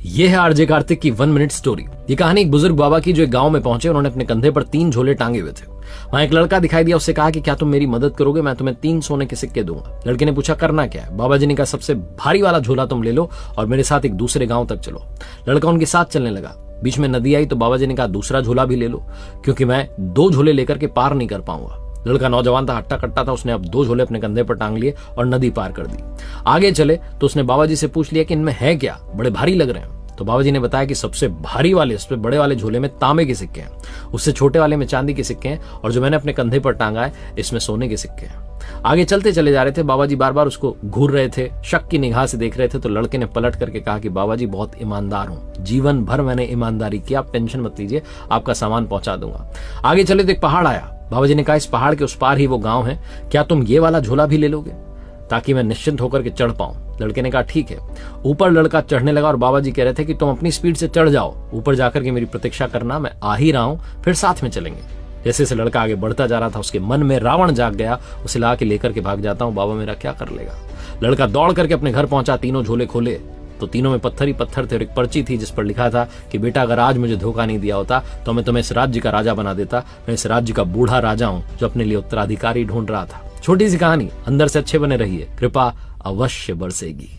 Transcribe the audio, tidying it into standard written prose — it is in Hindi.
यह है आरजे कार्तिक की 1 मिनट स्टोरी। ये कहानी एक बुजुर्ग बाबा की जो एक गांव में पहुंचे। उन्होंने अपने कंधे पर 3 झोले टांगे हुए थे। वहां एक लड़का दिखाई दिया। उससे कहा कि क्या तुम मेरी मदद करोगे, मैं तुम्हें 3 सोने के सिक्के दूंगा। लड़के ने पूछा करना क्या है। बाबा जी ने कहा सबसे भारी वाला झोला तुम ले लो और मेरे साथ एक दूसरे गांव तक चलो। लड़का उनके साथ चलने लगा। बीच में नदी आई तो बाबा जी ने कहा दूसरा झोला भी ले लो, क्योंकि मैं 2 झोले लेकर के पार नहीं कर पाऊंगा। लड़का नौजवान था, हट्टा कट्टा था। उसने अब 2 झोले अपने कंधे पर टांग लिए और नदी पार कर दी। आगे चले तो उसने बाबा जी से पूछ लिया कि इनमें है क्या, बड़े भारी लग रहे हैं। तो बाबा जी ने बताया कि सबसे भारी वाले, सबसे बड़े वाले झोले में तांबे के सिक्के हैं, उससे छोटे वाले में चांदी के सिक्के हैं, और जो मैंने अपने कंधे पर टांगा है इसमें सोने के सिक्के हैं। आगे चलते चले जा रहे थे। बाबा जी बार बार उसको घूर रहे थे, शक की निगाह से देख रहे थे। तो लड़के ने पलट करके कहा कि बाबा जी बहुत ईमानदार हूं, जीवन भर मैंने ईमानदारी की, आप टेंशन मत लीजिए, आपका सामान पहुंचा दूंगा। आगे चले तो एक पहाड़ आया। बाबा जी ने कहा इस पहाड़ के उस पार ही वो गांव है, क्या तुम ये वाला झोला भी ले लोगे ताकि मैं निश्चिंत होकर के चढ़ पाऊं। लड़के ने कहा ठीक है। ऊपर लड़का चढ़ने लगा और बाबा जी कह रहे थे कि तुम अपनी स्पीड से चढ़ जाओ, ऊपर जाकर के मेरी प्रतीक्षा करना, मैं आ ही रहा हूं, फिर साथ में चलेंगे। जैसे जैसे लड़का आगे बढ़ता जा रहा था उसके मन में रावण जाग गया। उसे ला के लेकर के भाग जाता हूं, बाबा मेरा क्या कर लेगा। लड़का दौड़ करके अपने घर पहुंचा, तीनों झोले खोले तो तीनों में पत्थर ही पत्थर थे और एक पर्ची थी जिस पर लिखा था कि बेटा अगर आज मुझे धोखा नहीं दिया होता तो मैं तुम्हें इस राज्य का राजा बना देता। मैं इस राज्य का बूढ़ा राजा हूं जो अपने लिए उत्तराधिकारी ढूंढ रहा था। छोटी सी कहानी, अंदर से अच्छे बने रहिए, कृपा अवश्य बरसेगी।